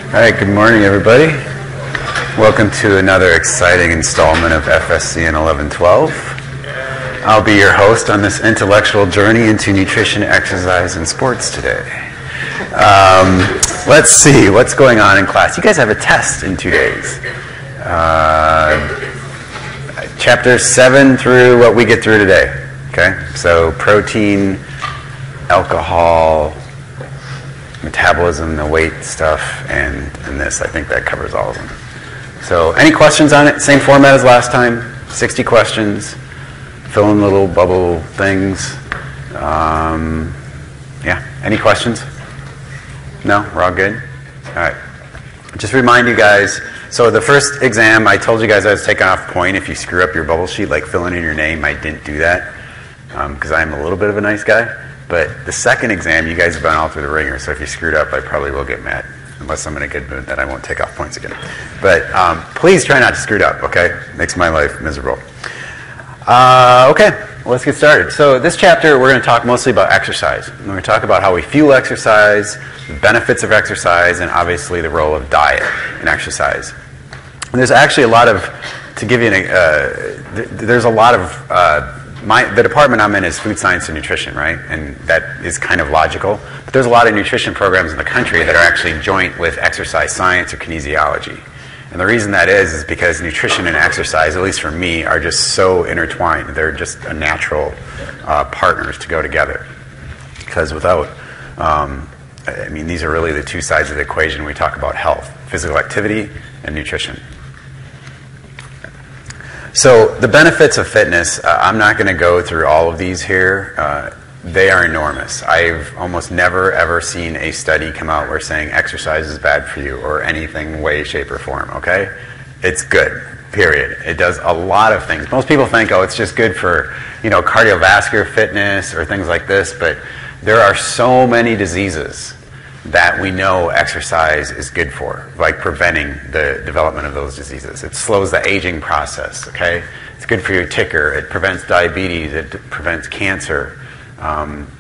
All right, good morning, everybody. Welcome to another exciting installment of FSCN 1112. I'll be your host on this intellectual journey into nutrition, exercise, and sports today. Let's see what's going on in class. You guys have a test in 2 days. Chapters 7 through what we get through today. Okay, so protein, alcohol, metabolism, the weight stuff, and this. I think that covers all of them. So any questions on it? Same format as last time, 60 questions, fill in little bubble things. Yeah, any questions? No? We're all good? All right. Just remind you guys, so the first exam, I told you guys I was taking off point if you screw up your bubble sheet, like filling in your name. I didn't do that because I'm a little bit of a nice guy. But the second exam, you guys have been all through the ringer, so if you screwed up, I probably will get mad. Unless I'm in a good mood, then I won't take off points again. But please try not to screw it up, okay? Makes my life miserable. Okay, well, let's get started. So this chapter, we're going to talk mostly about exercise. We're going to talk about how we fuel exercise, the benefits of exercise, and obviously the role of diet in exercise. And there's actually a lot of, to give you there's a lot of, the department I'm in is food science and nutrition, right? And that is kind of logical. But there's a lot of nutrition programs in the country that are actually joint with exercise science or kinesiology. And the reason that is because nutrition and exercise, at least for me, are just so intertwined. They're just a natural partners to go together. Because without, I mean, these are really the two sides of the equation when we talk about health: physical activity and nutrition. So the benefits of fitness, I'm not going to go through all of these here. They are enormous. I've almost never, ever seen a study come out where saying exercise is bad for you or anything, way, shape, or form, okay? It's good, period. It does a lot of things. Most people think, oh, it's just good for, cardiovascular fitness or things like this, but there are so many diseases that we know exercise is good for, like preventing the development of those diseases. It slows the aging process, okay? It's good for your ticker. It prevents diabetes. It prevents cancer.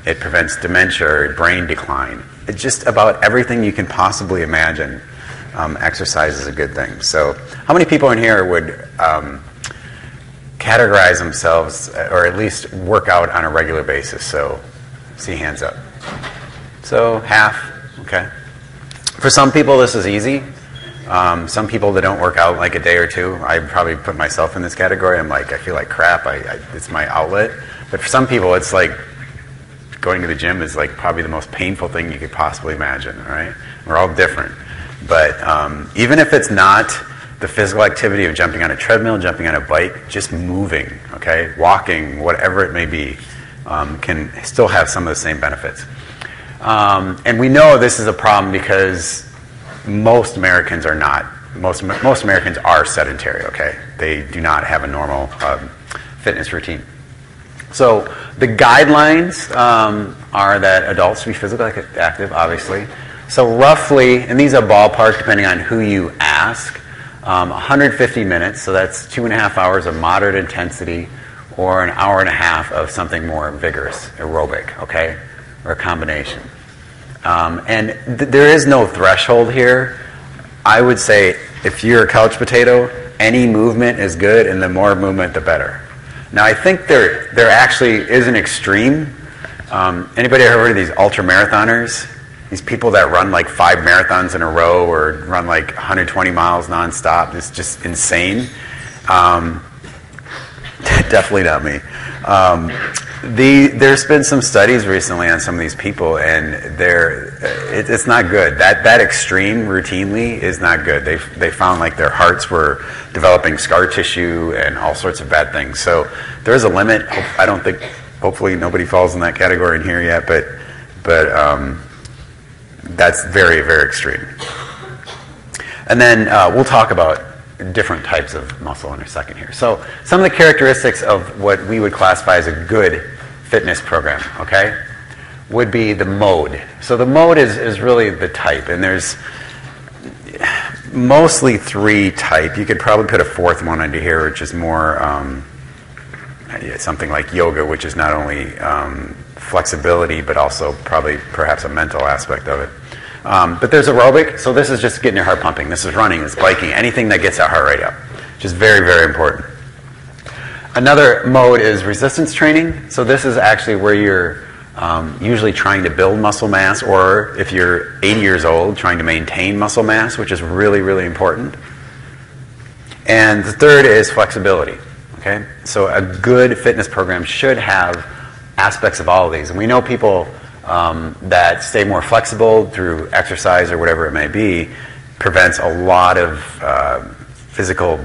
It prevents dementia or brain decline. It's just about everything you can possibly imagine. Exercise is a good thing. So how many people in here would categorize themselves or at least work out on a regular basis? So see hands up. So half. Okay. For some people, this is easy. Some people that don't work out like a day or two, I probably put myself in this category. I'm like, I feel like crap. It's my outlet. But for some people, it's like going to the gym is like probably the most painful thing you could possibly imagine. All right. We're all different. But even if it's not the physical activity of jumping on a treadmill, jumping on a bike, just moving, okay, walking, whatever it may be, can still have some of the same benefits. And we know this is a problem because most Americans are not. Most Americans are sedentary, okay? They do not have a normal fitness routine. So the guidelines are that adults should be physically active, obviously. So roughly, and these are ballpark depending on who you ask, 150 minutes, so that's 2.5 hours of moderate intensity, or an hour and a half of something more vigorous, aerobic, okay? Or a combination. And there is no threshold here. I would say if you're a couch potato, any movement is good, and the more movement, the better. Now, I think there actually is an extreme. Anybody ever heard of these ultra-marathoners? These people that run like 5 marathons in a row or run like 120 miles nonstop. It's just insane. Definitely not me. There's been some studies recently on some of these people, and it's not good. That extreme routinely is not good. They found like their hearts were developing scar tissue and all sorts of bad things. So there's a limit. I don't think, hopefully nobody falls in that category in here yet, but that's very, very extreme. And then we'll talk about different types of muscle in a second here. So some of the characteristics of what we would classify as a good fitness program, okay, would be the mode. So the mode is really the type, and there's mostly 3 type. You could probably put a 4th one under here, which is more something like yoga, which is not only flexibility, but also probably perhaps a mental aspect of it. But there's aerobic, so this is just getting your heart pumping. This is running, it's biking, anything that gets that heart rate up, which is very, very important. Another mode is resistance training. So this is actually where you're usually trying to build muscle mass, or if you're 80 years old, trying to maintain muscle mass, which is really, really important. And the third is flexibility. Okay? So a good fitness program should have aspects of all of these. And we know people that stay more flexible through exercise or whatever it may be prevents a lot of physical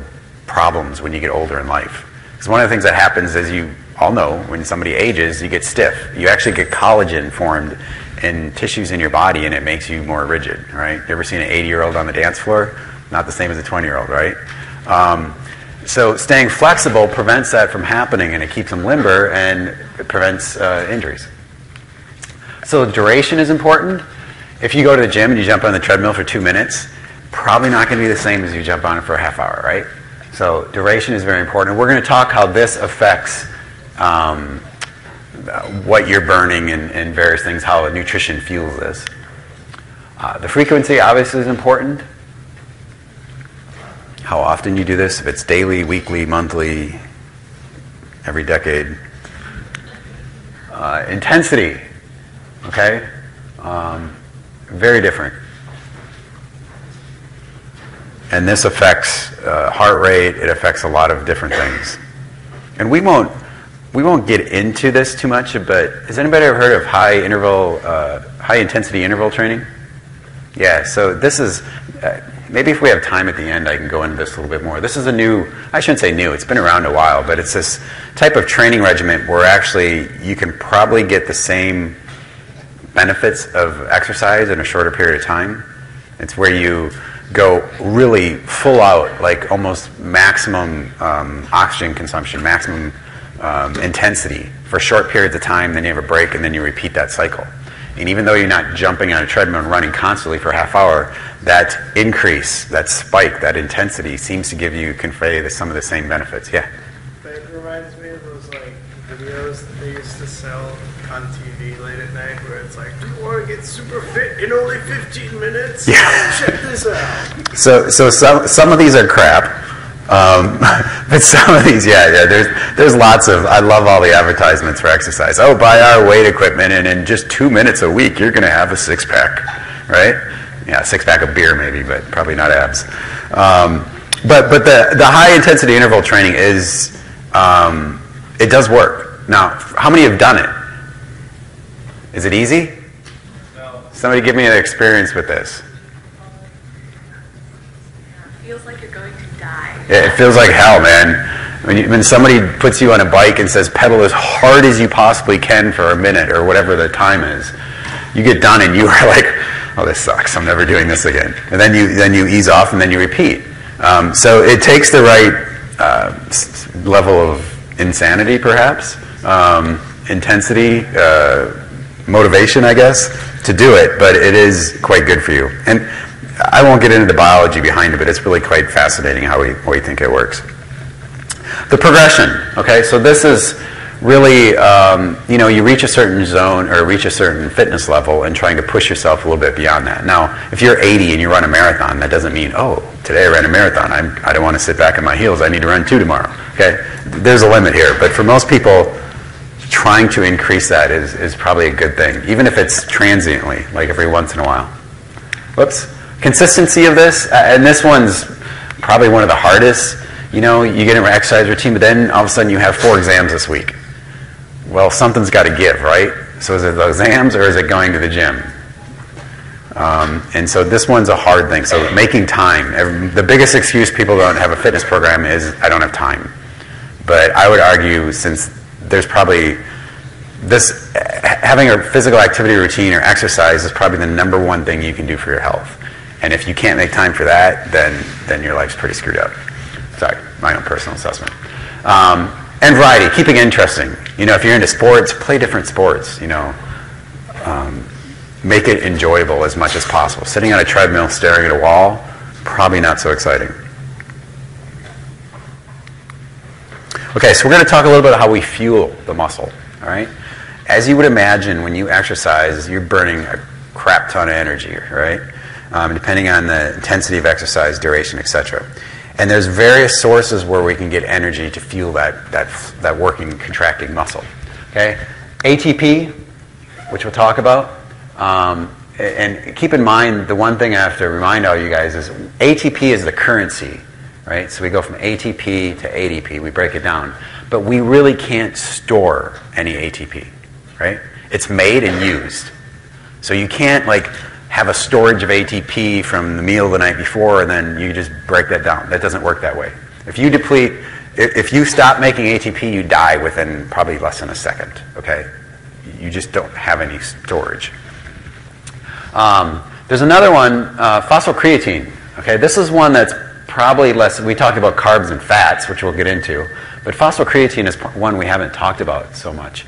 problems when you get older in life. Because one of the things that happens, as you all know, when somebody ages, you get stiff. You actually get collagen formed in tissues in your body, and it makes you more rigid, right? You ever seen an 80-year-old on the dance floor? Not the same as a 20-year-old, right? So staying flexible prevents that from happening, and it keeps them limber, and it prevents injuries. So duration is important. If you go to the gym and you jump on the treadmill for 2 minutes, probably not going to be the same as you jump on it for a half hour, right? So duration is very important. We're going to talk how this affects what you're burning and various things, how nutrition fuels this. The frequency obviously is important. How often you do this, if it's daily, weekly, monthly, every decade. Intensity, okay? Very different. And this affects heart rate, it affects a lot of different things. And we won't get into this too much, but has anybody ever heard of high intensity interval training? Yeah, so this is, maybe if we have time at the end, I can go into this a little bit more. This is a new, I shouldn't say new, it's been around a while, but it's this type of training regimen where actually you can probably get the same benefits of exercise in a shorter period of time. It's where you go really full out, like almost maximum oxygen consumption, maximum intensity for short periods of time, then you have a break, and then you repeat that cycle. And even though you're not jumping on a treadmill and running constantly for a half hour, that increase, that spike, that intensity seems to convey some of the same benefits. Yeah? It reminds me of those videos that they used to sell on TV late at night where it's like, do you want to get super fit in only 15 minutes? Yeah. Check this out. So some of these are crap. But some of these, there's lots of, I love all the advertisements for exercise. Oh, buy our weight equipment, and in just 2 minutes a week, you're going to have a six-pack, right? Yeah, a six-pack of beer maybe, but probably not abs. But the high-intensity interval training is, it does work. Now, how many have done it? Is it easy? No. Somebody give me an experience with this. It feels like you're going to die. Yeah, it feels like hell, man. When somebody puts you on a bike and says pedal as hard as you possibly can for a minute or whatever the time is, you get done and you are like, oh, this sucks. I'm never doing this again. And then you ease off and then you repeat. So it takes the right level of insanity, perhaps, intensity, motivation, I guess, to do it. But it is quite good for you. And I won't get into the biology behind it, but it's really quite fascinating how we think it works. The progression, okay, so this is really, you reach a certain zone or reach a certain fitness level and trying to push yourself a little bit beyond that. Now, if you're 80 and you run a marathon, that doesn't mean, oh, today I ran a marathon. I don't want to sit back on my heels. I need to run 2 tomorrow, okay? There's a limit here, but for most people, trying to increase that is probably a good thing, even if it's transiently, like every once in a while. Whoops. Consistency of this, and this one's probably one of the hardest. You get an exercise routine, but then all of a sudden you have 4 exams this week. Well, something's got to give, right? So is it the exams or is it going to the gym? And so this one's a hard thing. So making time. The biggest excuse people don't have a fitness program is, I don't have time. But I would argue, since there's probably this, having a physical activity routine or exercise is probably the #1 thing you can do for your health. And if you can't make time for that, then your life's pretty screwed up. Sorry, my own personal assessment. And variety, keeping it interesting. If you're into sports, play different sports. Make it enjoyable as much as possible. Sitting on a treadmill staring at a wall, probably not so exciting. Okay, so we're going to talk a little bit about how we fuel the muscle, all right? as you would imagine, when you exercise, you're burning a crap ton of energy, right? Depending on the intensity of exercise, duration, etc. And there's various sources where we can get energy to fuel that working, contracting muscle. Okay, ATP, which we'll talk about. And keep in mind, the one thing I have to remind all you guys is ATP is the currency, right? So we go from ATP to ADP. We break it down. But we really can't store any ATP, right? It's made and used. So you can't like have a storage of ATP from the meal the night before and then you just break that down. That doesn't work that way. If you stop making ATP, you die within probably less than a second, okay? You just don't have any storage. There's another one, phosphocreatine. Okay, this is one that's probably less. We talked about carbs and fats, which we'll get into, but phosphocreatine is one we haven't talked about so much.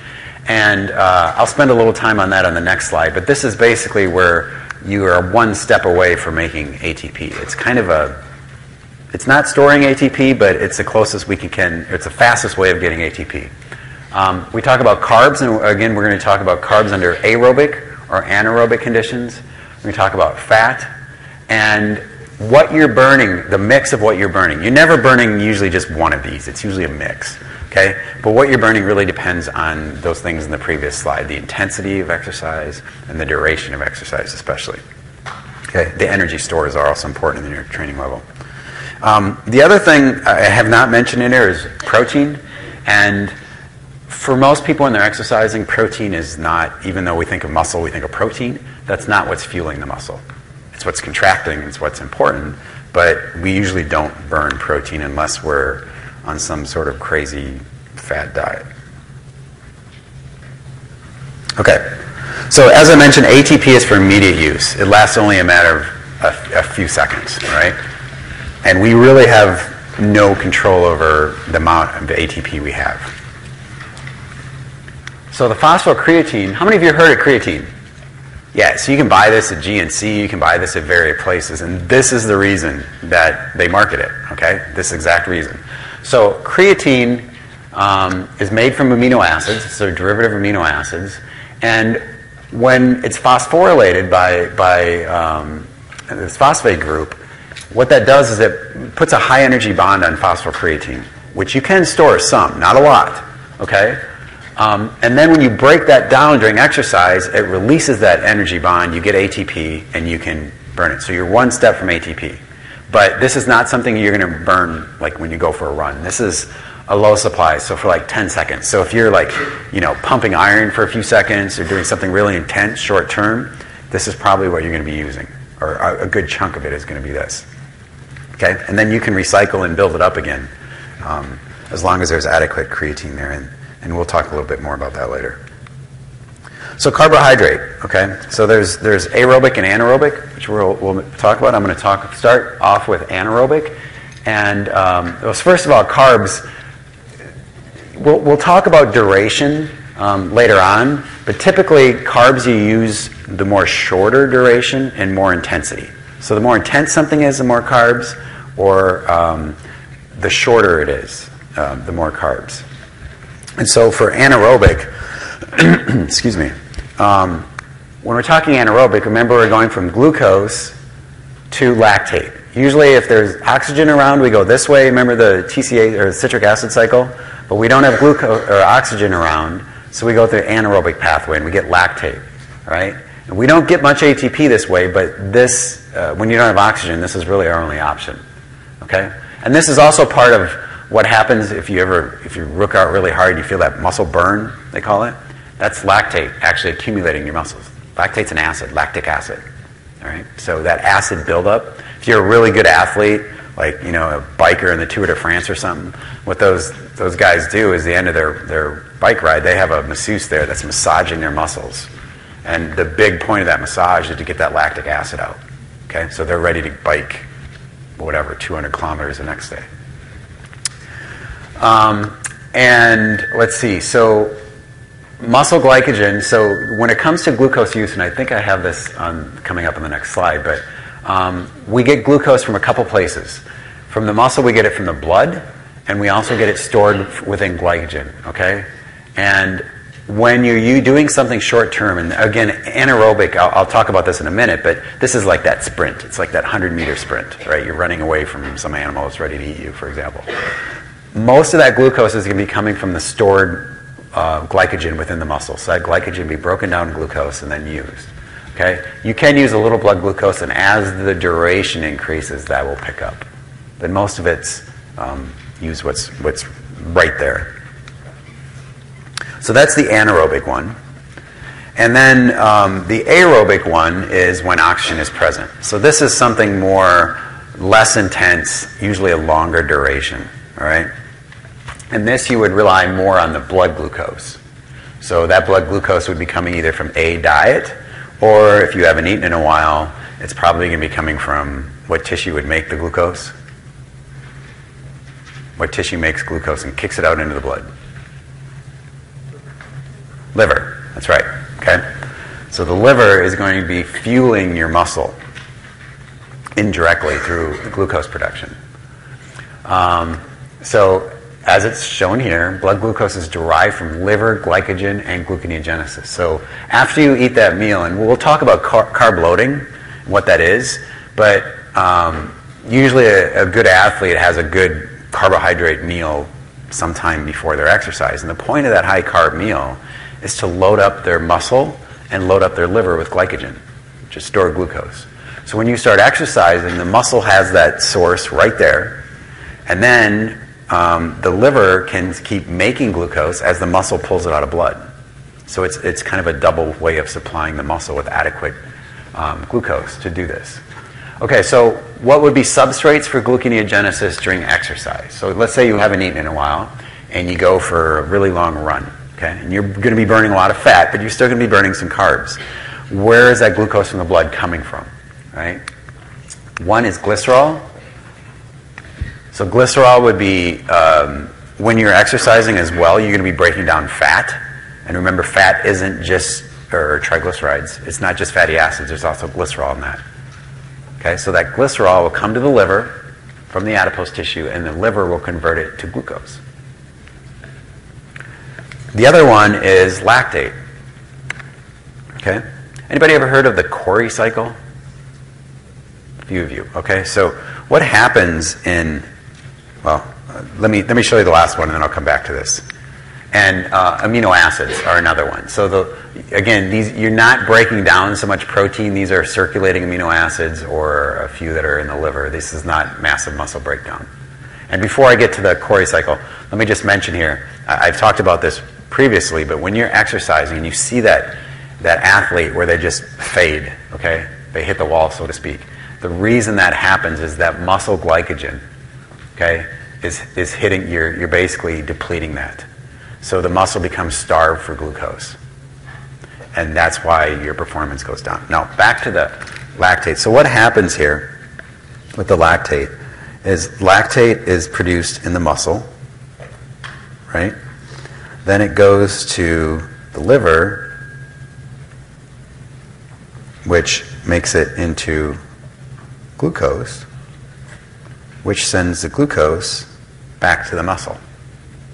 And I'll spend a little time on that on the next slide, but this is basically where you are one step away from making ATP. It's kind of it's not storing ATP, but it's the closest we can, it's the fastest way of getting ATP. We talk about carbs, and again, we're going to talk about carbs under aerobic or anaerobic conditions. We talk about fat and what you're burning, the mix of what you're burning. You're never burning usually just one of these. It's usually a mix. Okay? But what you're burning really depends on those things in the previous slide, the intensity of exercise and the duration of exercise especially. Okay? The energy stores are also important in your training level. The other thing I have not mentioned in here is protein. And for most people when they're exercising, protein is not, even though we think of muscle, we think of protein, that's not what's fueling the muscle. It's what's contracting, it's what's important, but we usually don't burn protein unless we're on some sort of crazy fad diet. Okay, so as I mentioned, ATP is for immediate use. It lasts only a matter of a few seconds, right? And we really have no control over the amount of ATP we have. So the phosphocreatine, how many of you have heard of creatine? Yeah, so you can buy this at GNC, you can buy this at various places, and this is the reason that they market it, okay? This exact reason. So creatine is made from amino acids, so derivative amino acids, and when it's phosphorylated by this phosphate group, what that does is it puts a high energy bond on phosphocreatine, which you can store some, not a lot, okay? And then when you break that down during exercise, it releases that energy bond, you get ATP, and you can burn it. So you're one step from ATP. But this is not something you're going to burn like when you go for a run. This is a low supply, so for like 10 seconds. So if you're like, pumping iron for a few seconds or doing something really intense short term, this is probably what you're going to be using. Or a good chunk of it is going to be this. Okay? And then you can recycle and build it up again as long as there's adequate creatine there. And we'll talk a little bit more about that later. So carbohydrate, okay? So there's aerobic and anaerobic, which we'll talk about. I'm going to start off with anaerobic. And first of all, carbs, we'll talk about duration later on, but typically carbs you use the more shorter duration and more intensity. So the more intense something is, the more carbs, or the shorter it is, the more carbs. And so for anaerobic, excuse me, when we're talking anaerobic, remember we're going from glucose to lactate. Usually if there's oxygen around, we go this way. Remember the TCA or citric acid cycle? But we don't have glucose or oxygen around, so we go through the anaerobic pathway and we get lactate, right? And we don't get much ATP this way, but this, when you don't have oxygen, this is really our only option, okay? And this is also part of what happens if you work out really hard, you feel that muscle burn, they call it. That's lactate actually accumulating in your muscles. Lactate's an acid, lactic acid. All right? So that acid buildup, if you're a really good athlete, like a biker in the Tour de France or something, what those guys do is the end of their bike ride, they have a masseuse there that's massaging their muscles. And the big point of that massage is to get that lactic acid out. Okay? So they're ready to bike, 200 kilometers the next day. And let's see, so muscle glycogen, so when it comes to glucose use, and I think I have this coming up on the next slide, but we get glucose from a couple places. From the muscle, we get it from the blood, and we also get it stored within glycogen, okay? And when you're doing something short term, and again, anaerobic, I'll talk about this in a minute, but this is like that sprint. It's like that 100-meter sprint, right? You're running away from some animal that's ready to eat you, for example. Most of that glucose is going to be coming from the stored glycogen within the muscle. So that glycogen will be broken down glucose and then used. Okay? You can use a little blood glucose, and as the duration increases, that will pick up. But most of it's use what's right there. So that's the anaerobic one. And then the aerobic one is when oxygen is present. So this is something less intense, usually a longer duration. All right? And this you would rely more on the blood glucose. So that blood glucose would be coming either from a diet, or if you haven't eaten in a while, it's probably going to be coming from what tissue would make the glucose? What tissue makes glucose and kicks it out into the blood? Liver. That's right. Okay? So the liver is going to be fueling your muscle indirectly through the glucose production. So as it's shown here, blood glucose is derived from liver, glycogen, and gluconeogenesis. So after you eat that meal, and we'll talk about carb loading and what that is, but usually a good athlete has a good carbohydrate meal sometime before their exercise. And the point of that high carb meal is to load up their muscle and load up their liver with glycogen, which is stored glucose. So when you start exercising, the muscle has that source right there, and then the liver can keep making glucose as the muscle pulls it out of blood. So it's kind of a double way of supplying the muscle with adequate glucose to do this. Okay, so what would be substrates for gluconeogenesis during exercise? So let's say you haven't eaten in a while, and you go for a really long run. Okay, and you're going to be burning a lot of fat, but you're still going to be burning some carbs. Where is that glucose from the blood coming from? Right? One is glycerol. So glycerol would be, when you're exercising as well, you're going to be breaking down fat. And remember, fat isn't just, or triglycerides, it's not just fatty acids, there's also glycerol in that. Okay, so that glycerol will come to the liver from the adipose tissue, and the liver will convert it to glucose. The other one is lactate. Okay? Anybody ever heard of the Cori cycle? A few of you. Okay, so what happens in, well, let me show you the last one, and then I'll come back to this. And amino acids are another one. So again, you're not breaking down so much protein. These are circulating amino acids, or a few that are in the liver. This is not massive muscle breakdown. And before I get to the Cori cycle, let me just mention here, I've talked about this previously, but when you're exercising and you see that athlete where they just fade, okay, they hit the wall, so to speak, the reason that happens is that muscle glycogen, okay, is hitting, you're basically depleting that. So the muscle becomes starved for glucose. And that's why your performance goes down. Now, back to the lactate. So what happens here with the lactate is produced in the muscle, right? Then it goes to the liver, which makes it into glucose, which sends the glucose back to the muscle.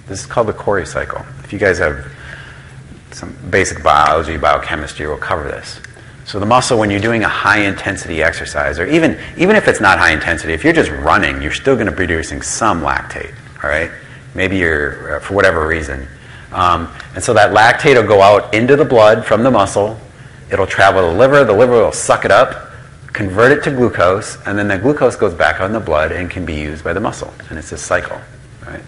This is called the Cori cycle. If you guys have some basic biology, biochemistry, we'll cover this. So the muscle, when you're doing a high-intensity exercise, or even if it's not high intensity, if you're just running, you're still going to be producing some lactate, all right? Maybe you're, for whatever reason. And so that lactate will go out into the blood from the muscle. It'll travel to the liver. The liver will suck it up, convert it to glucose, and then the glucose goes back out in the blood and can be used by the muscle. And it's this cycle, right?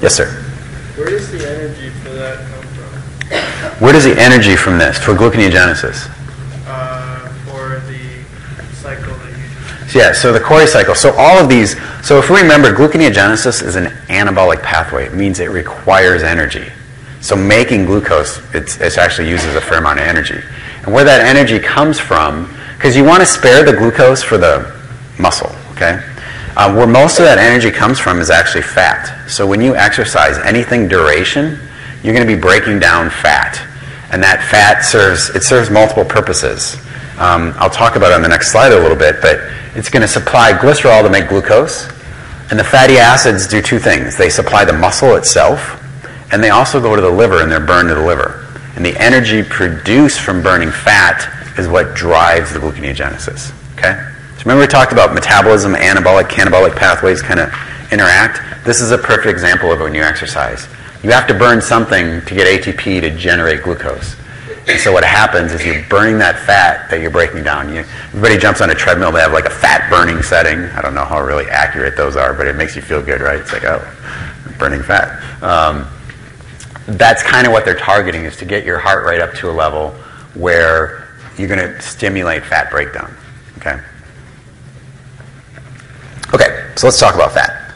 Yes, sir? Where does the energy for that come from? Where does the energy from this, for gluconeogenesis? For the cycle that you just... Yeah, so the Cori cycle. So all of these, so if we remember, gluconeogenesis is an anabolic pathway. It means it requires energy. So making glucose, it actually uses a fair amount of energy. And where that energy comes from, because you want to spare the glucose for the muscle, okay? Where most of that energy comes from is actually fat. So when you exercise anything duration, you're going to be breaking down fat. And that fat serves multiple purposes. I'll talk about it on the next slide a little bit, but it's going to supply glycerol to make glucose, And the fatty acids do two things. They supply the muscle itself, and they also go to the liver and they're burned to the liver. And the energy produced from burning fat is what drives the gluconeogenesis. Okay? So remember we talked about metabolism, anabolic, catabolic pathways kind of interact? This is a perfect example of when you exercise. You have to burn something to get ATP to generate glucose. And so what happens is you're burning that fat that you're breaking down. Everybody jumps on a treadmill, they have like a fat burning setting. I don't know how really accurate those are, but it makes you feel good, right? It's like, oh, I'm burning fat. That's kind of what they're targeting, is to get your heart rate up to a level where you're going to stimulate fat breakdown. Okay? Okay, so let's talk about fat.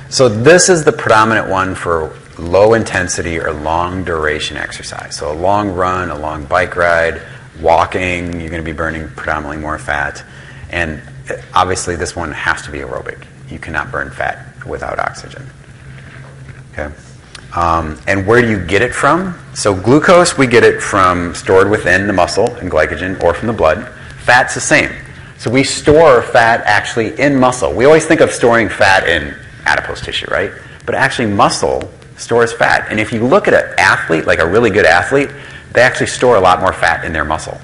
So this is the predominant one for low intensity or long duration exercise. So a long run, a long bike ride, walking, you're going to be burning predominantly more fat. And obviously this one has to be aerobic. You cannot burn fat without oxygen. Okay? And where do you get it from? So glucose, we get it from stored within the muscle and glycogen, or from the blood. Fat's the same. So we store fat actually in muscle. We always think of storing fat in adipose tissue, right? But actually muscle stores fat. And if you look at an athlete, like a really good athlete, they actually store a lot more fat in their muscle.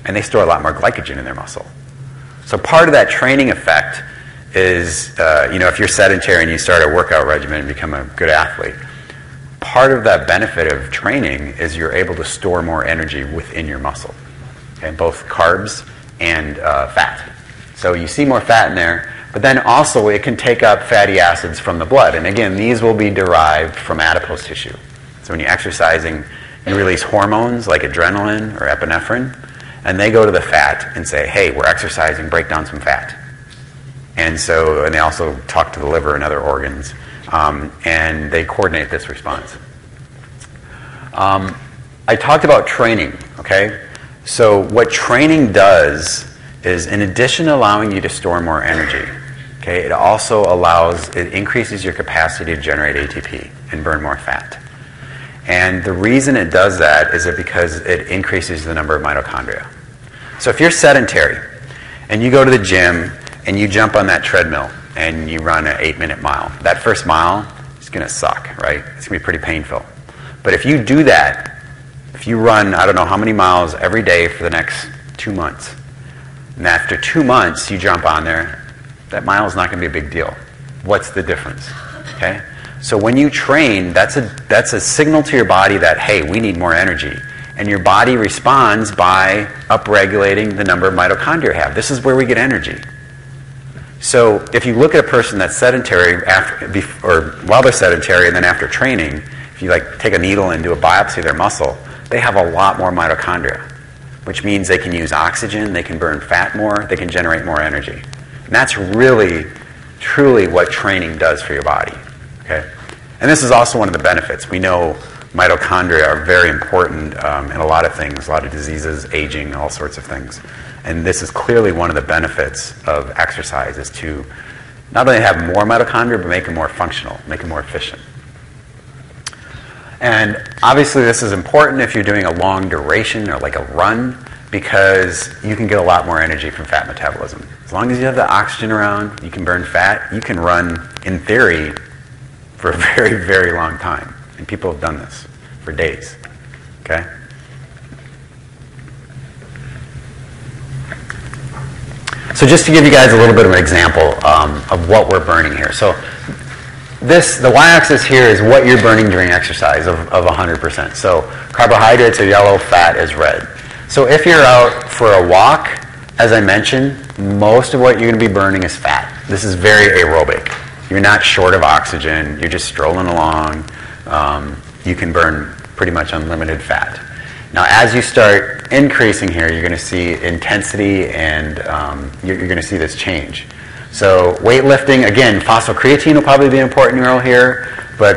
And they store a lot more glycogen in their muscle. So part of that training effect is, if you're sedentary and you start a workout regimen and become a good athlete, part of that benefit of training is you're able to store more energy within your muscle. Okay? Both carbs and fat. So you see more fat in there. But then also it can take up fatty acids from the blood. And again, these will be derived from adipose tissue. So when you're exercising, you release hormones like adrenaline or epinephrine, and they go to the fat and say, hey, we're exercising, break down some fat. And they also talk to the liver and other organs, and they coordinate this response. I talked about training, okay? So what training does is, in addition to allowing you to store more energy, okay, it increases your capacity to generate ATP and burn more fat. And the reason it does that is because it increases the number of mitochondria. So if you're sedentary and you go to the gym and you jump on that treadmill and you run an 8-minute mile, that first mile is going to suck, right? It's going to be pretty painful. But if you do that, if you run, I don't know how many miles every day for the next 2 months, and after 2 months, you jump on there, that mile is not going to be a big deal. What's the difference? Okay? So when you train, that's a signal to your body that, hey, we need more energy. And your body responds by upregulating the number of mitochondria you have. This is where we get energy. So if you look at a person that's sedentary while they're sedentary and then after training, if you take a needle and do a biopsy of their muscle, they have a lot more mitochondria, which means they can use oxygen, they can burn fat more, they can generate more energy. And that's really, truly what training does for your body. Okay? And this is also one of the benefits. We know mitochondria are very important in a lot of things, a lot of diseases, aging, all sorts of things. And this is clearly one of the benefits of exercise, is to not only have more mitochondria, but make them more functional, make them more efficient. And obviously this is important if you're doing a long duration or like a run, because you can get a lot more energy from fat metabolism. As long as you have the oxygen around, you can burn fat, you can run, in theory, for a very, very long time. And people have done this for days. Okay? So just to give you guys a little bit of an example of what we're burning here. So the y-axis here is what you're burning during exercise of 100%. So carbohydrates are yellow, fat is red. So if you're out for a walk, as I mentioned, most of what you're going to be burning is fat. This is very aerobic. You're not short of oxygen. You're just strolling along. You can burn pretty much unlimited fat. Now, as you start increasing here, you're going to see intensity and you're going to see this change. So weightlifting, again, phosphocreatine will probably be an important neural here, but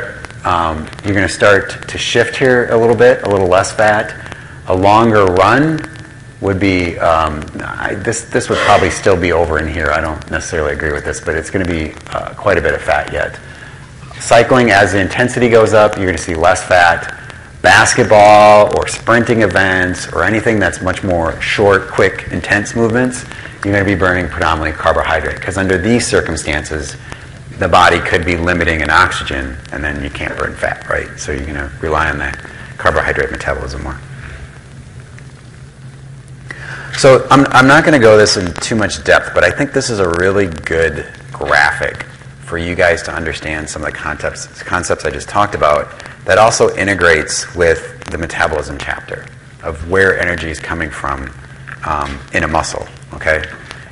you're going to start to shift here a little bit, a little less fat. A longer run would be, this would probably still be over in here. I don't necessarily agree with this, but it's going to be quite a bit of fat yet. Cycling, as the intensity goes up, you're going to see less fat. Basketball or sprinting events or anything that's much more short, quick, intense movements, you're going to be burning predominantly carbohydrate, because under these circumstances, the body could be limiting in oxygen, and then you can't burn fat, right? So you're going to rely on that carbohydrate metabolism more. So I'm not going to go this in too much depth, but I think this is a really good graphic for you guys to understand some of the concepts I just talked about that also integrates with the metabolism chapter of where energy is coming from in a muscle, okay?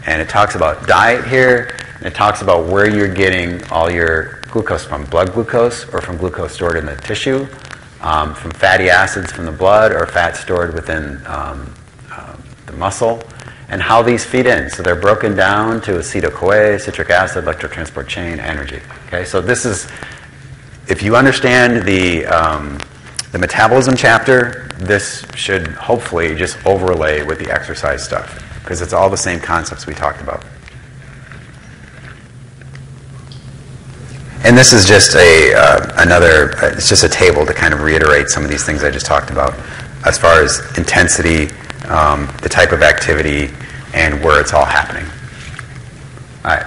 And it talks about diet here, and it talks about where you're getting all your glucose from, blood glucose or from glucose stored in the tissue, from fatty acids from the blood or fat stored within the muscle, and how these feed in. So they're broken down to acetyl-CoA, citric acid, electrotransport chain, energy. Okay, so this is, if you understand the metabolism chapter, this should hopefully just overlay with the exercise stuff, because it's all the same concepts we talked about. And this is just it's just a table to kind of reiterate some of these things I just talked about as far as intensity, the type of activity, and where it's all happening. All right.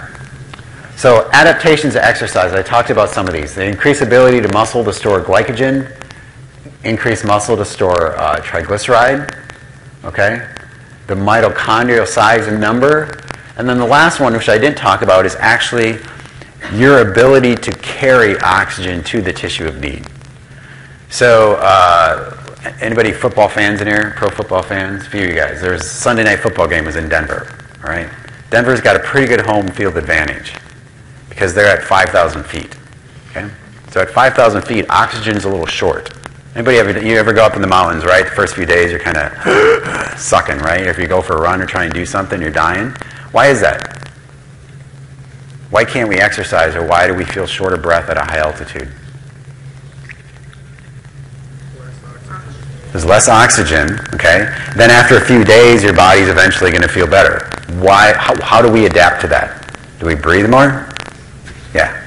So adaptations to exercise, I talked about some of these. The increased ability to muscle to store glycogen, increased muscle to store triglyceride, okay? The mitochondrial size and number. And then the last one, which I didn't talk about, is actually your ability to carry oxygen to the tissue of need. So anybody football fans in here? Pro football fans? A few of you guys. There's a Sunday night football game was in Denver, all right? Denver's got a pretty good home field advantage because they're at 5,000 feet, okay? So at 5,000 feet, oxygen's a little short. Anybody ever go up in the mountains, right? The first few days, you're kind of sucking, right? If you go for a run or try and do something, you're dying. Why is that? Why can't we exercise, or why do we feel short of breath at a high altitude? There's less oxygen, okay? Then after a few days, your body's eventually going to feel better. Why? How do we adapt to that? Do we breathe more? Yeah.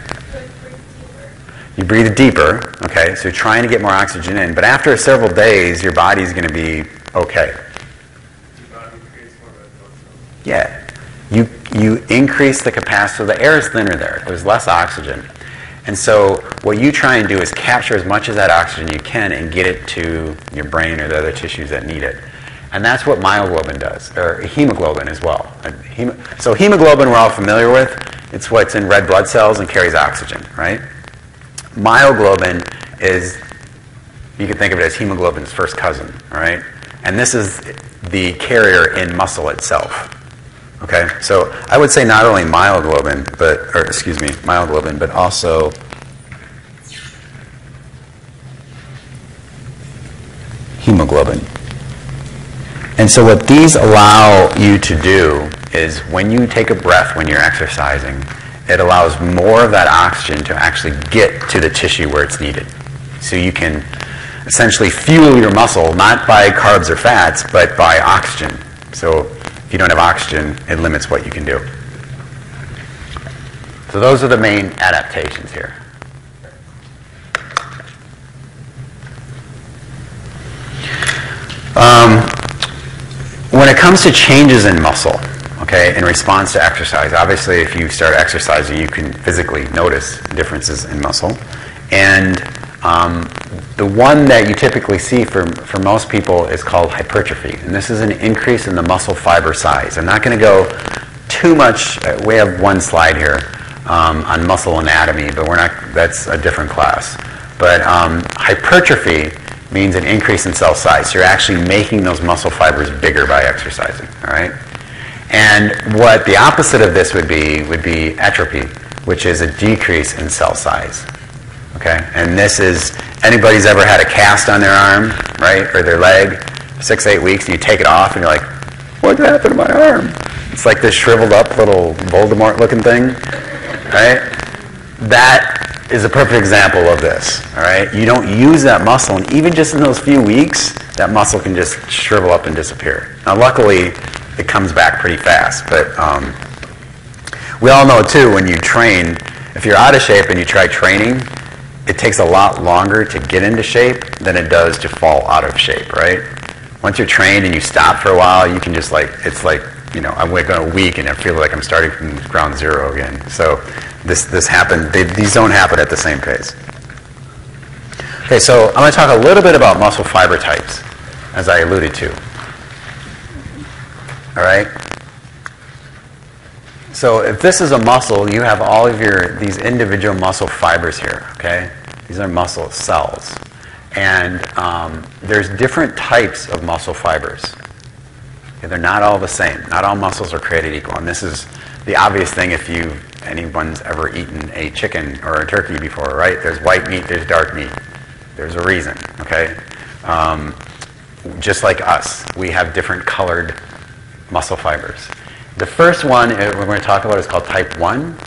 You breathe deeper, okay? So you're trying to get more oxygen in. But after several days, your body's going to be okay. Your body creates more red blood cells. Yeah. You increase the capacity, so the air is thinner there. There's less oxygen. And so what you try and do is capture as much of that oxygen you can and get it to your brain or the other tissues that need it. And that's what myoglobin does, or hemoglobin as well. So hemoglobin we're all familiar with. It's what's in red blood cells and carries oxygen, right? Myoglobin is, you can think of it as hemoglobin's first cousin, all right? And this is the carrier in muscle itself. Okay, so I would say not only myoglobin, but also hemoglobin. And so what these allow you to do is when you take a breath when you're exercising, it allows more of that oxygen to actually get to the tissue where it's needed. So you can essentially fuel your muscle, not by carbs or fats, but by oxygen. So if you don't have oxygen, it limits what you can do. So those are the main adaptations here. When it comes to changes in muscle, okay, in response to exercise, obviously if you start exercising, you can physically notice differences in muscle. And the one that you typically see for most people is called hypertrophy. And this is an increase in the muscle fiber size. I'm not going to go too much. We have one slide here on muscle anatomy, but that's a different class. But hypertrophy means an increase in cell size. So you're actually making those muscle fibers bigger by exercising, all right? And what the opposite of this would be atrophy, which is a decrease in cell size. Okay, and this is, anybody's ever had a cast on their arm, right, or their leg, 6-8 weeks, and you take it off, and you're like, what happened to my arm? It's like this shriveled up little Voldemort-looking thing, right? That is a perfect example of this, all right? You don't use that muscle, and even just in those few weeks, that muscle can just shrivel up and disappear. Now, luckily, it comes back pretty fast, but we all know, too, when you train, if you're out of shape and you try training, it takes a lot longer to get into shape than it does to fall out of shape, right? Once you're trained and you stop for a while, you can just it's like I wake up a week and I feel like I'm starting from ground zero again. So this happened. These don't happen at the same pace. Okay, so I'm going to talk a little bit about muscle fiber types, as I alluded to. All right. So if this is a muscle, you have all of these individual muscle fibers here. Okay, these are muscle cells, and there's different types of muscle fibers. Okay, they're not all the same. Not all muscles are created equal, and this is the obvious thing if anyone's ever eaten a chicken or a turkey before, right? There's white meat, there's dark meat. There's a reason, okay? Just like us, we have different colored muscle fibers. The first one we're going to talk about is called type 1,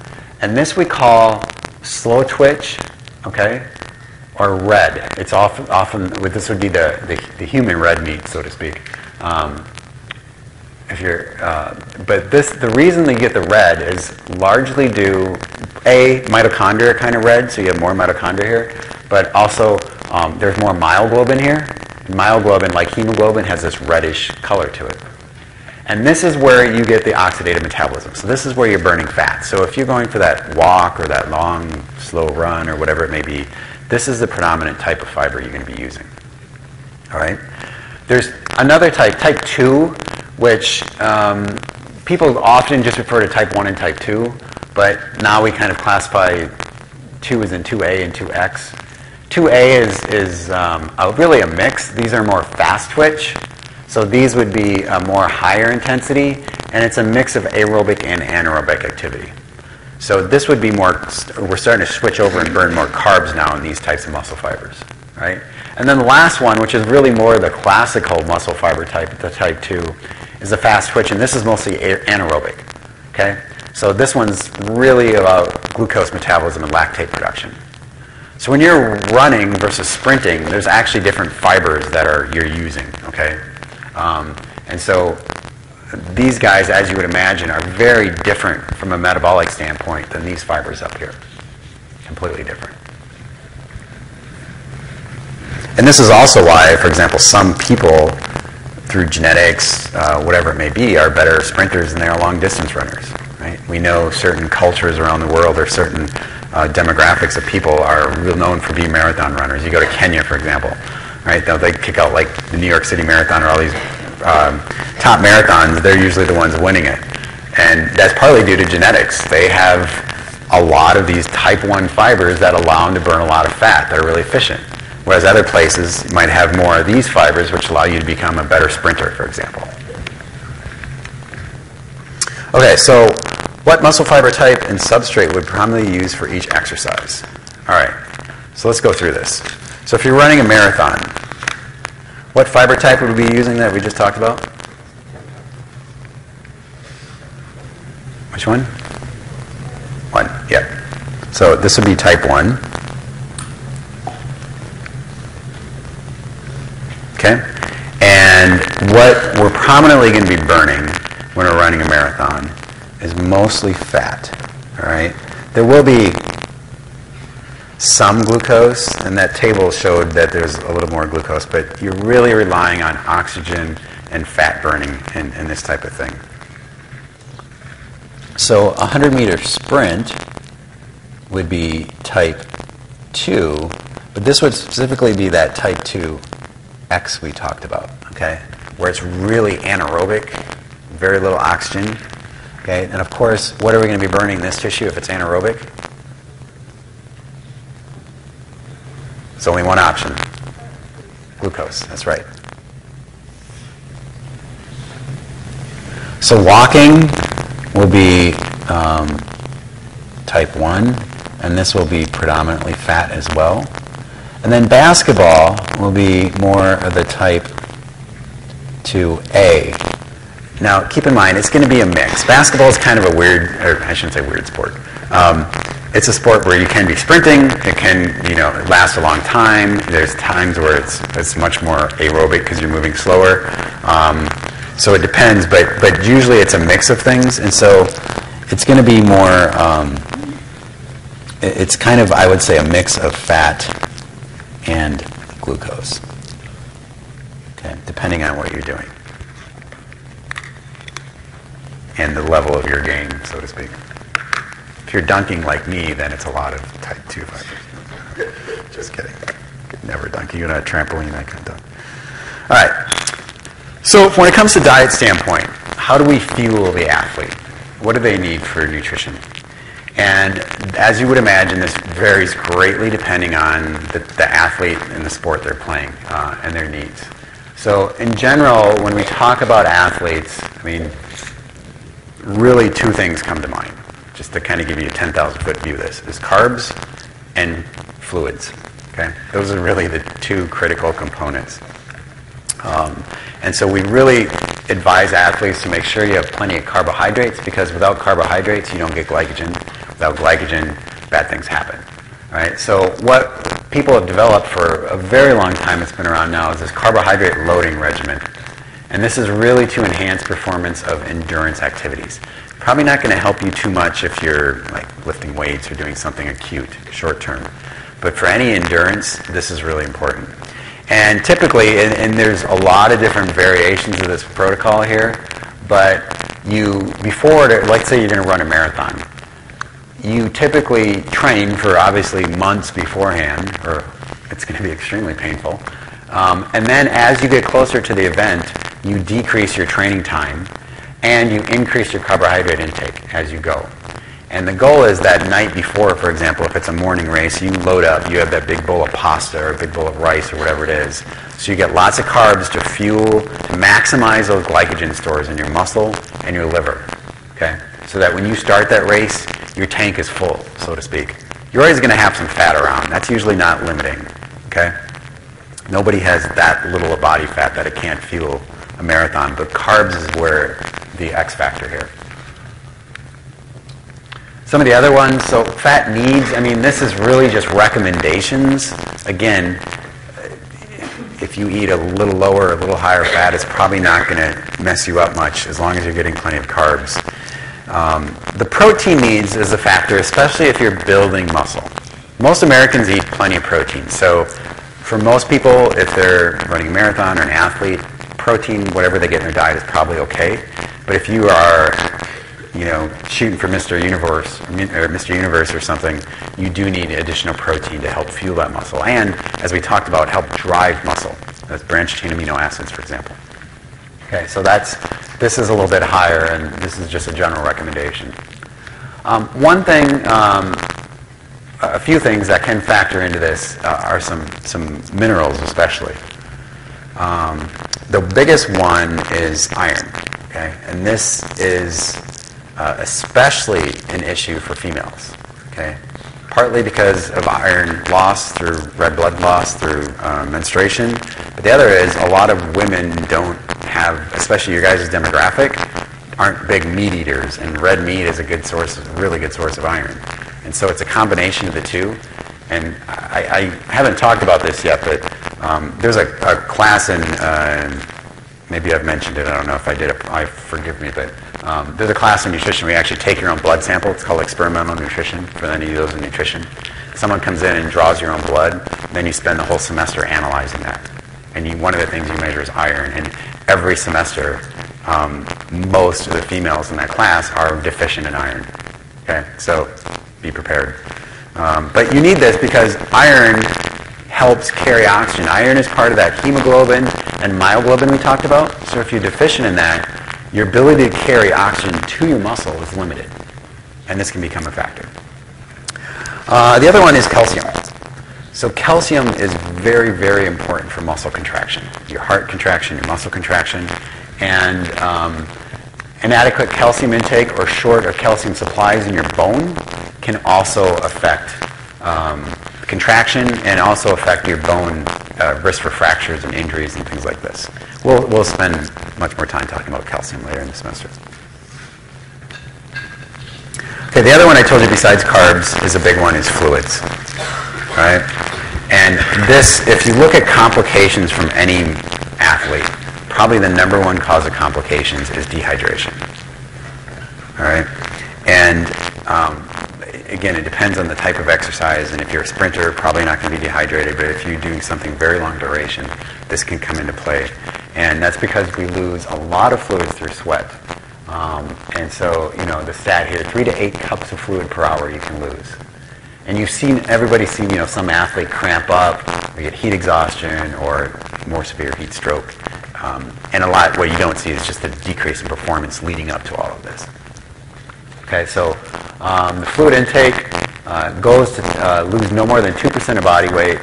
and this we call slow twitch, okay, or red. It's often this would be the human red meat, so to speak. The reason that you get the red is largely due mitochondria kind of red, so you have more mitochondria here, but also there's more myoglobin here. And myoglobin, like hemoglobin, has this reddish color to it. And this is where you get the oxidative metabolism. So this is where you're burning fat. So if you're going for that walk or that long, slow run or whatever it may be, this is the predominant type of fiber you're going to be using. All right? There's another type, type 2, which people often just refer to type 1 and type 2, but now we kind of classify 2 as in 2A and 2X. 2A is really a mix. These are more fast twitch. So these would be more higher intensity, and it's a mix of aerobic and anaerobic activity. So this would be more, we're starting to switch over and burn more carbs now in these types of muscle fibers, right? And then the last one, which is really more the classical muscle fiber type, the type 2, is the fast twitch, and this is mostly anaerobic, okay? So this one's really about glucose metabolism and lactate production. So when you're running versus sprinting, there's actually different fibers that you're using, okay? And so these guys, as you would imagine, are very different from a metabolic standpoint than these fibers up here. Completely different. And this is also why, for example, some people, through genetics, whatever it may be, are better sprinters than they are long-distance runners. Right? We know certain cultures around the world or certain demographics of people are real known for being marathon runners. You go to Kenya, for example, right? They kick out like the New York City Marathon or all these top marathons. They're usually the ones winning it, and that's partly due to genetics. They have a lot of these type 1 fibers that allow them to burn a lot of fat that are really efficient. Whereas other places might have more of these fibers, which allow you to become a better sprinter, for example. Okay, so what muscle fiber type and substrate would primarily use for each exercise? All right, so let's go through this. So if you're running a marathon, what fiber type would we be using that we just talked about? Which one? 1, yeah. So this would be type 1. Okay? And what we're prominently going to be burning when we're running a marathon is mostly fat. All right? There will be some glucose, and that table showed that there's a little more glucose, but you're really relying on oxygen and fat burning in this type of thing. So a 100-meter sprint would be type 2, but this would specifically be that type 2X we talked about, okay, where it's really anaerobic, very little oxygen, okay, and of course, what are we going to be burning in this tissue if it's anaerobic? It's only one option. Glucose, that's right. So walking will be type 1, and this will be predominantly fat as well. And then basketball will be more of the type 2A. Now, keep in mind, it's going to be a mix. Basketball is kind of a weird, or I shouldn't say weird sport. It's a sport where you can be sprinting. It can, last a long time. There's times where it's much more aerobic because you're moving slower. So it depends, but usually it's a mix of things, and so it's going to be more. It's kind of, I would say, a mix of fat and glucose. Okay, depending on what you're doing. and the level of your game, so to speak. If you're dunking like me, then it's a lot of type 2 fibers. Just kidding. Never dunk. You're not a trampoline, I can dunk. All right. So when it comes to diet standpoint, how do we fuel the athlete? What do they need for nutrition? And as you would imagine, this varies greatly depending on the athlete and the sport they're playing and their needs. So in general, when we talk about athletes, I mean, really two things come to mind, just to kind of give you a 10,000-foot view of this, is carbs and fluids. Okay? Those are really the two critical components. And so we really advise athletes to make sure you have plenty of carbohydrates, because without carbohydrates, you don't get glycogen. Without glycogen, bad things happen. Right? So what people have developed for a very long time, it's been around now, is this carbohydrate loading regimen. And this is really to enhance performance of endurance activities. Probably not going to help you too much if you're like lifting weights or doing something acute, short term. But for any endurance, this is really important. And typically, and there's a lot of different variations of this protocol here, but let's say you're going to run a marathon, you typically train for obviously months beforehand, or it's going to be extremely painful. And then as you get closer to the event, you decrease your training time and you increase your carbohydrate intake as you go. And the goal is that night before, for example, if it's a morning race, you load up, you have that big bowl of pasta or a big bowl of rice or whatever it is. So you get lots of carbs to fuel, to maximize those glycogen stores in your muscle and your liver. Okay? So that when you start that race, your tank is full, so to speak. You're always going to have some fat around. That's usually not limiting. Okay? Nobody has that little of body fat that it can't fuel a marathon, but carbs is where the X factor here. Some of the other ones, so fat needs, I mean, this is really just recommendations. Again, if you eat a little lower or a little higher fat, it's probably not going to mess you up much as long as you're getting plenty of carbs. The protein needs is a factor, especially if you're building muscle. Most Americans eat plenty of protein. So for most people, if they're running a marathon or an athlete, protein, whatever they get in their diet is probably okay. But if you are shooting for Mr. Universe or something, you do need additional protein to help fuel that muscle. And, as we talked about, help drive muscle. That's branched-chain amino acids, for example. Okay, so this is a little bit higher, and this is just a general recommendation. One thing, a few things that can factor into this are some minerals, especially. The biggest one is iron. Okay, and this is especially an issue for females, okay? Partly because of iron loss through red blood loss through menstruation, but the other is a lot of women don't have, especially your guys' demographic, aren't big meat eaters, and red meat is a really good source of iron. And so it's a combination of the two. And I haven't talked about this yet, but there's a class in, maybe I've mentioned it, I don't know if I did, forgive me, but there's a class in nutrition where you actually take your own blood sample. It's called experimental nutrition, for any of those in nutrition. Someone comes in and draws your own blood, then you spend the whole semester analyzing that. And one of the things you measure is iron. And every semester, most of the females in that class are deficient in iron. Okay, so be prepared. But you need this because iron helps carry oxygen. Iron is part of that hemoglobin and myoglobin we talked about. So if you're deficient in that, your ability to carry oxygen to your muscle is limited. And this can become a factor. The other one is calcium. So calcium is very, very important for muscle contraction. Your heart contraction, your muscle contraction. And inadequate calcium intake or short of calcium supplies in your bone can also affect contraction and also affect your bone risk for fractures and injuries and things like this. We'll spend much more time talking about calcium later in the semester. Okay, the other one I told you besides carbs is a big one is fluids. Right? And this, if you look at complications from any athlete, probably the number one cause of complications is dehydration. All right? And again, it depends on the type of exercise, and if you're a sprinter, probably not going to be dehydrated, but if you're doing something very long duration, this can come into play. And that's because we lose a lot of fluids through sweat. And so, the stat here, 3 to 8 cups of fluid per hour you can lose. And everybody's seen, some athlete cramp up, they get heat exhaustion or more severe heat stroke. And what you don't see is just the decrease in performance leading up to all of this. Okay, so the fluid intake goes to lose no more than 2% of body weight.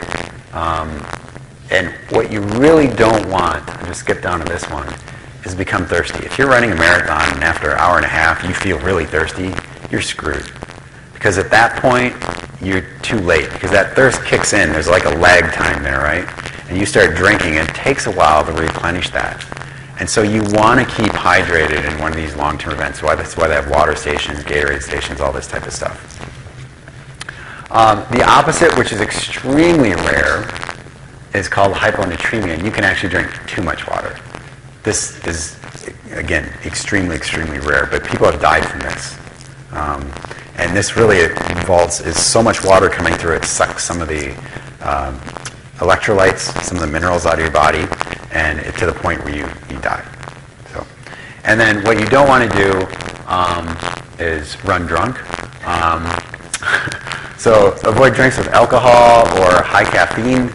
And what you really don't want, I'll just skip down to this one, is become thirsty. If you're running a marathon and after an hour and a half you feel really thirsty, you're screwed. Because at that point, you're too late. Because that thirst kicks in. There's like a lag time there, right? And you start drinking, and it takes a while to replenish that. And so you want to keep hydrated in one of these long-term events. That's why they have water stations, Gatorade stations, all this type of stuff. The opposite, which is extremely rare, is called hyponatremia. And you can actually drink too much water. This is, again, extremely, extremely rare, but people have died from this. And this really is so much water coming through, it sucks some of the electrolytes, some of the minerals out of your body, and to the point where you die. So, and then what you don't want to do is run drunk. So avoid drinks with alcohol or high caffeine.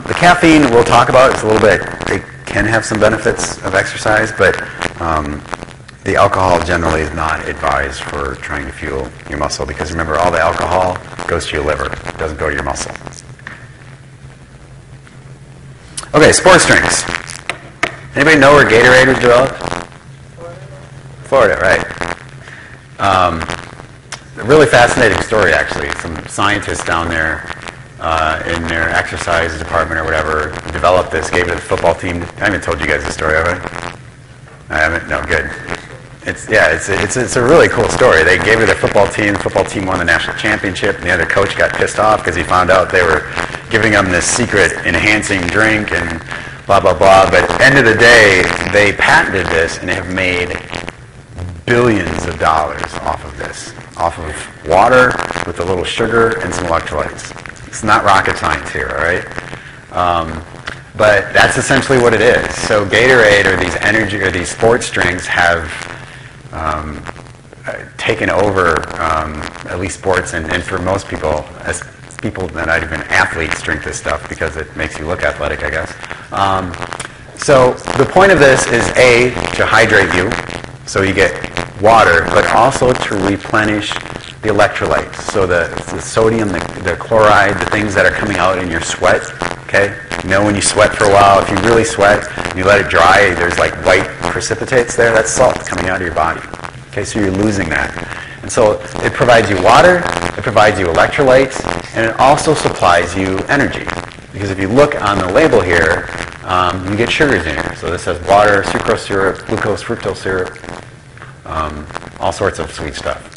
The caffeine we'll talk about, it's a little bit, it can have some benefits of exercise, but the alcohol generally is not advised for trying to fuel your muscle, because remember, all the alcohol goes to your liver. It doesn't go to your muscle. Okay, sports drinks. Anybody know where Gatorade was developed? Florida, right. A really fascinating story, actually. Some scientists down there in their exercise department or whatever developed this, gave it to the football team. I haven't told you guys the story, have I? I haven't? No, good. It's a really cool story. They gave it to the football team. The football team won the national championship, and the other coach got pissed off because he found out they were giving them this secret enhancing drink and blah, blah, blah. But at the end of the day, they patented this and have made billions of dollars off of this, off of water with a little sugar and some electrolytes. It's not rocket science here, all right? But that's essentially what it is. So Gatorade or these energy or these sports drinks have taken over at least sports, and for most people, as people that not even athletes drink this stuff because it makes you look athletic, I guess. So the point of this is A, to hydrate you, so you get water, but also to replenish the electrolytes. So the sodium, the chloride, the things that are coming out in your sweat, okay? When you sweat for a while, if you really sweat and you let it dry, there's like white precipitates there. That's salt coming out of your body. Okay, so you're losing that. And so it provides you water, it provides you electrolytes, and it also supplies you energy. Because if you look on the label here, you get sugars in here. So this has water, sucrose syrup, glucose, fructose syrup, all sorts of sweet stuff.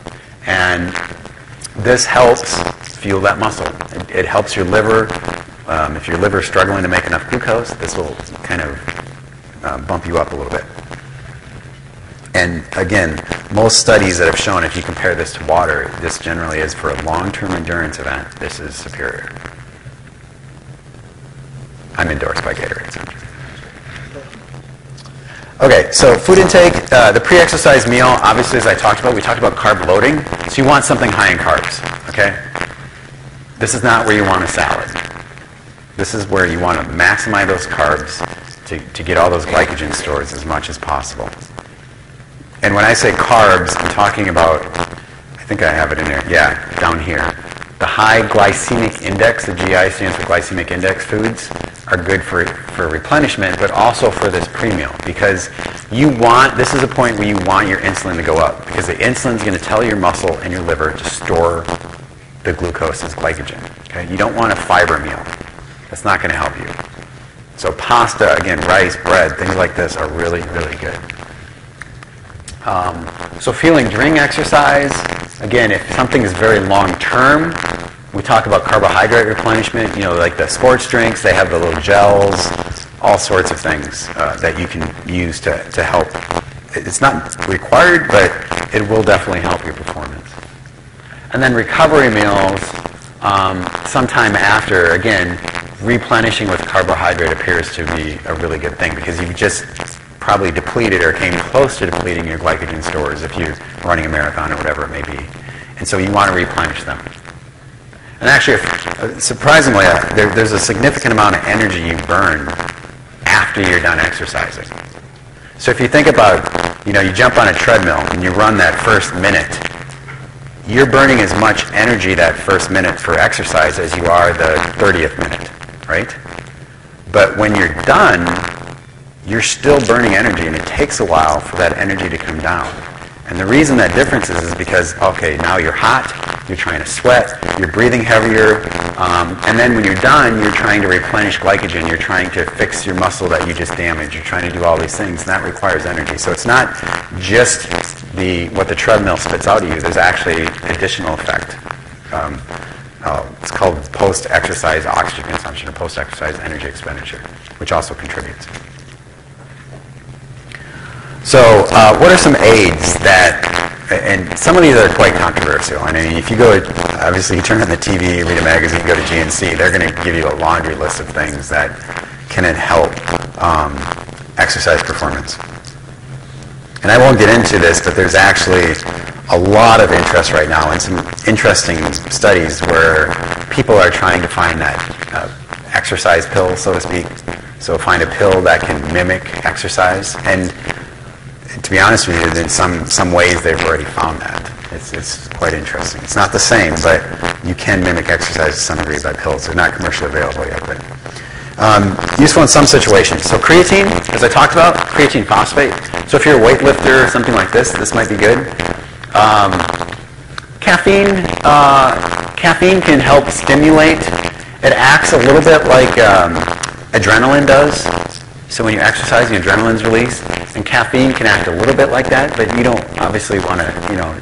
And this helps fuel that muscle. It helps your liver. If your liver is struggling to make enough glucose, this will kind of bump you up a little bit. And again, most studies that have shown if you compare this to water, this generally is for a long-term endurance event, this is superior. I'm endorsed by Gatorade. Okay, so food intake, the pre-exercise meal, obviously as I talked about, we talked about carb loading. So you want something high in carbs, okay? This is not where you want a salad. This is where you want to maximize those carbs to get all those glycogen stores as much as possible. And when I say carbs, I'm talking about, I think I have it in there, yeah, down here. The high glycemic index, the GI stands for glycemic index foods, are good for replenishment, but also for this pre-meal. Because this is a point where you want your insulin to go up. Because the insulin is going to tell your muscle and your liver to store the glucose as glycogen. Okay? You don't want a fiber meal. That's not going to help you. So pasta, again, rice, bread, things like this are really, really good. So fueling during exercise, again, if something is very long-term, we talk about carbohydrate replenishment, like the sports drinks, they have the little gels, all sorts of things that you can use to help. It's not required, but it will definitely help your performance. And then recovery meals, sometime after, again, replenishing with carbohydrate appears to be a really good thing because you've just probably depleted or came close to depleting your glycogen stores if you're running a marathon or whatever it may be. And so you want to replenish them. And actually, surprisingly, there's a significant amount of energy you burn after you're done exercising. So if you think about, you jump on a treadmill and you run that first minute, you're burning as much energy that first minute for exercise as you are the 30th minute, right? But when you're done, you're still burning energy, and it takes a while for that energy to come down. And the reason that difference is because, okay, now you're hot, you're trying to sweat, you're breathing heavier, and then when you're done, you're trying to replenish glycogen, you're trying to fix your muscle that you just damaged, you're trying to do all these things, and that requires energy. So it's not just what the treadmill spits out of you, there's actually additional effect. It's called post-exercise oxygen consumption or post-exercise energy expenditure, which also contributes. So what are some aids that, and some of these are quite controversial. I mean, if you go, obviously you turn on the TV, read a magazine, go to GNC, they're going to give you a laundry list of things that can help exercise performance. And I won't get into this, but there's actually a lot of interest right now in some interesting studies where people are trying to find that exercise pill, so to speak. So find a pill that can mimic exercise. And to be honest with you, in some ways they've already found that. It's quite interesting. It's not the same, but you can mimic exercise to some degree by pills. They're not commercially available yet, but useful in some situations. So creatine, as I talked about, creatine phosphate. So if you're a weightlifter or something like this might be good. Caffeine can help stimulate. It acts a little bit like adrenaline does. So when you're exercising, adrenaline's released, and caffeine can act a little bit like that, but you don't obviously want to,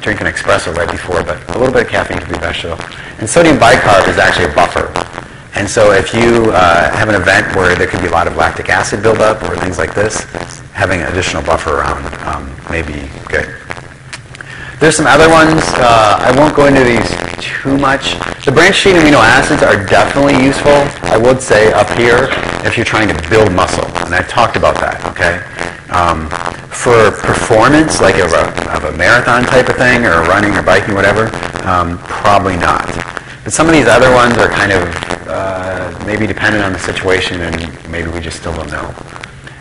drink an espresso right before, but a little bit of caffeine can be beneficial. And sodium bicarb is actually a buffer. And so if you have an event where there could be a lot of lactic acid buildup or things like this, having an additional buffer around may be good. There's some other ones. I won't go into these too much. The branched chain amino acids are definitely useful, I would say, up here if you're trying to build muscle. And I've talked about that, okay? For performance, like of a marathon type of thing, or running or biking or whatever, probably not. But some of these other ones are kind of maybe dependent on the situation, and maybe we just still don't know.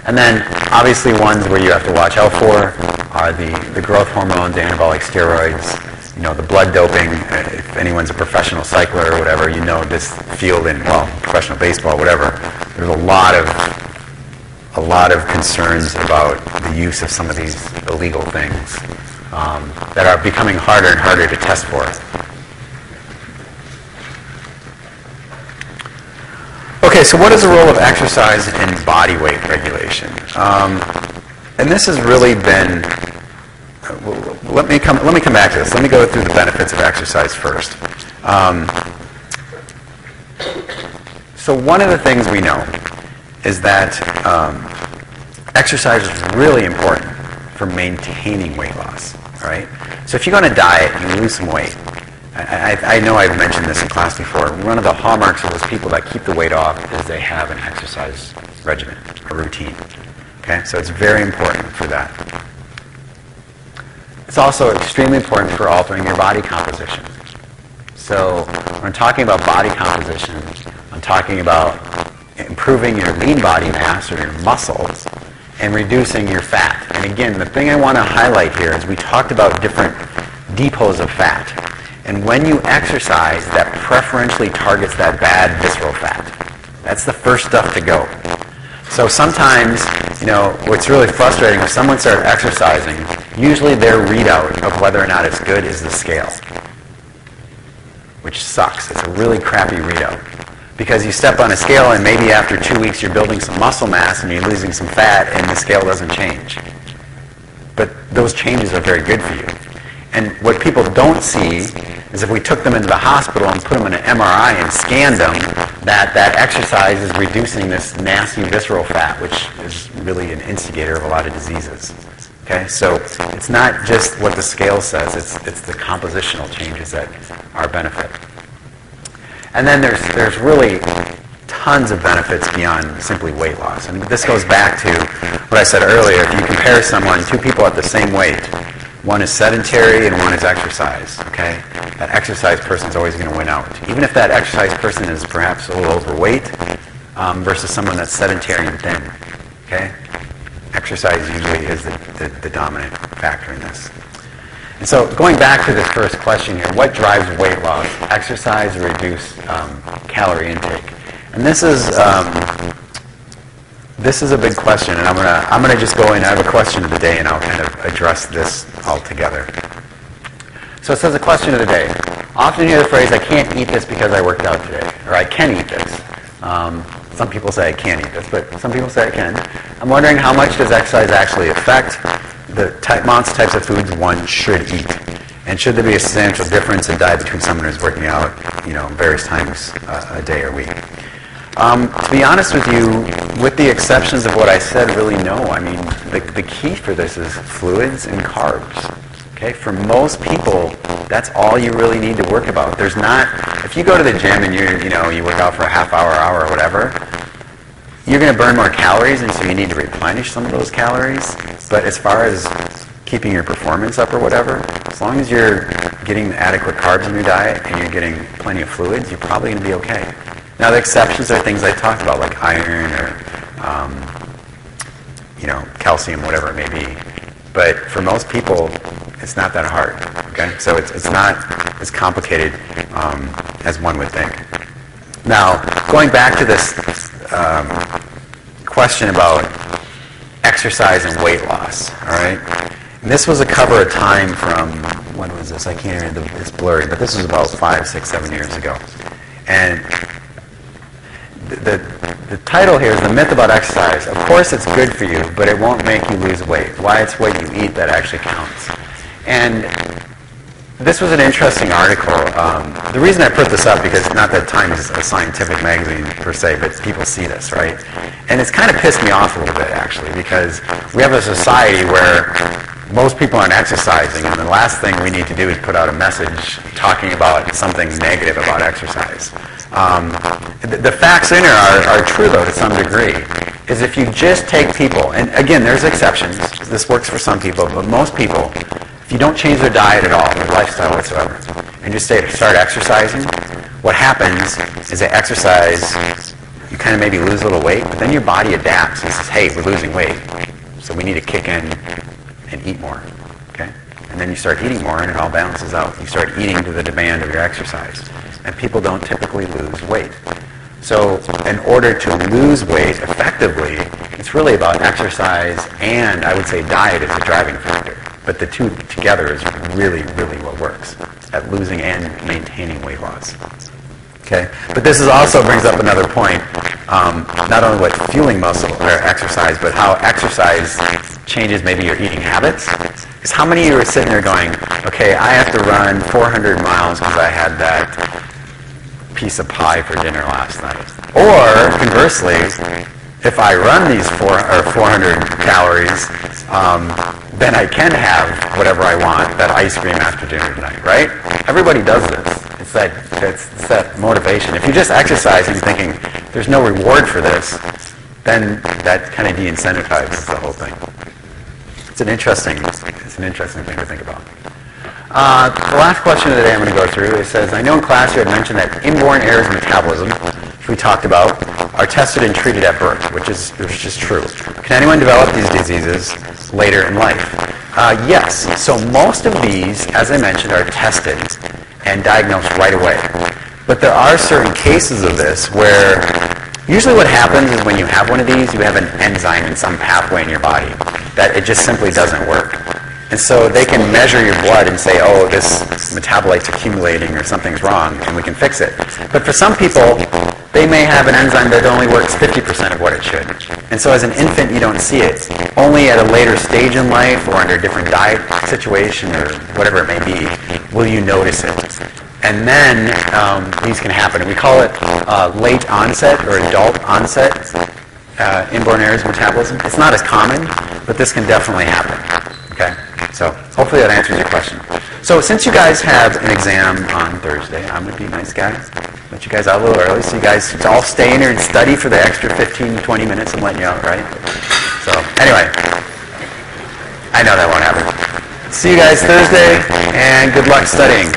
And then, obviously, ones where you have to watch out for are the growth hormones, anabolic steroids, the blood doping. If anyone's a professional cycler or whatever, this field in, professional baseball, whatever, there's a lot of concerns about the use of some of these illegal things that are becoming harder and harder to test for. Okay, so what is the role of exercise in body weight regulation? And this has really been. Let me come back to this. Let me go through the benefits of exercise first. So one of the things we know is that exercise is really important for maintaining weight loss. All right. So if you go on a diet and you lose some weight, I know I've mentioned this in class before. One of the hallmarks of those people that keep the weight off is they have an exercise regimen, a routine. Okay, so it's very important for that. It's also extremely important for altering your body composition. So when I'm talking about body composition, I'm talking about improving your lean body mass or your muscles and reducing your fat. And again, the thing I want to highlight here is we talked about different depots of fat. And when you exercise, that preferentially targets that bad visceral fat. That's the first stuff to go. So sometimes, what's really frustrating is someone starts exercising, usually their readout of whether or not it's good is the scale, which sucks. It's a really crappy readout. Because you step on a scale and maybe after 2 weeks you're building some muscle mass and you're losing some fat and the scale doesn't change. But those changes are very good for you. And what people don't see is if we took them into the hospital and put them in an MRI and scanned them, that exercise is reducing this nasty visceral fat, which is really an instigator of a lot of diseases. Okay, so it's not just what the scale says; it's the compositional changes that are a benefit. And then there's really tons of benefits beyond simply weight loss. And this goes back to what I said earlier. If you compare two people at the same weight, one is sedentary and one is exercise, okay? That exercise person is always going to win out. Even if that exercise person is perhaps a little overweight versus someone that's sedentary and thin, okay? Exercise usually is the dominant factor in this. And so going back to this first question here, what drives weight loss? Exercise or reduced calorie intake? And this is a big question, and I'm gonna just go in. I have a question of the day, and I'll kind of address this all together. So it says a question of the day. Often hear the phrase, "I can't eat this because I worked out today," or "I can eat this." Some people say I can't eat this, but some people say I can. I'm wondering, how much does exercise actually affect the amounts, types of foods one should eat? And should there be a substantial difference in diet between someone who's working out, various times a day or week? To be honest with you, with the exceptions of what I said, really no. I mean, the key for this is fluids and carbs. Okay, for most people, that's all you really need to work about. There's not, if you go to the gym and you work out for a half hour or whatever, you're going to burn more calories, and so you need to replenish some of those calories. But as far as keeping your performance up or whatever, as long as you're getting adequate carbs in your diet and you're getting plenty of fluids, you're probably going to be okay. Now, the exceptions are things I talked about, like iron or, calcium, whatever it may be. But for most people, it's not that hard, okay? So it's not as complicated as one would think. Now, going back to this question about exercise and weight loss, all right? And this was a cover of Time from, when was this? I can't remember, it's blurry, but this was about 5, 6, 7 years ago. And the title here is The Myth About Exercise. Of course it's good for you, but it won't make you lose weight. Why it's what you eat that actually counts. And this was an interesting article. The reason I put this up, because not that Time is a scientific magazine per se, but people see this, right? And it's kind of pissed me off a little bit, actually, because we have a society where most people aren't exercising, and the last thing we need to do is put out a message talking about something negative about exercise. The facts in here are true, though, to some degree, is if you just take people, and again, there's exceptions. This works for some people, but most people, if you don't change their diet at all, their lifestyle whatsoever, and just start exercising, what happens is they exercise, you kind of maybe lose a little weight, but then your body adapts and says, hey, we're losing weight, so we need to kick in and eat more, okay? And then you start eating more and it all balances out. You start eating to the demand of your exercise. And people don't typically lose weight. So in order to lose weight effectively, it's really about exercise and, I would say, diet is the driving factor. But the two together is really, really what works at losing and maintaining weight loss. Okay? But this also brings up another point, not only what's fueling muscle or exercise, but how exercise changes maybe your eating habits. Because how many of you are sitting there going, okay, I have to run 400 miles because I had that piece of pie for dinner last night. Or conversely, if I run these 400 calories, then I can have whatever I want, that ice cream after dinner tonight, right? Everybody does this. It's that motivation. If you're just exercising thinking there's no reward for this, then that kind of de-incentivizes the whole thing. It's an interesting thing to think about. The last question of the day I'm going to go through, it says, I know in class you had mentioned that inborn errors in metabolism, which we talked about, are tested and treated at birth, which is true. Can anyone develop these diseases later in life? Yes. So most of these, as I mentioned, are tested and diagnosed right away. But there are certain cases of this where usually what happens is when you have one of these, you have an enzyme in some pathway in your body that it just simply doesn't work. And so they can measure your blood and say, oh, this metabolite's accumulating or something's wrong, and we can fix it. But for some people, they may have an enzyme that only works 50% of what it should. And so as an infant, you don't see it. Only at a later stage in life or under a different diet situation or whatever it may be, will you notice it. And then these can happen. And we call it late onset or adult onset inborn errors in metabolism. It's not as common, but this can definitely happen. Okay? So hopefully that answers your question. So since you guys have an exam on Thursday, I'm going to be a nice guy. Let you guys out a little early so you guys all stay in here and study for the extra 15, 20 minutes I'm letting you out, right? So anyway, I know that won't happen. See you guys Thursday, and good luck studying.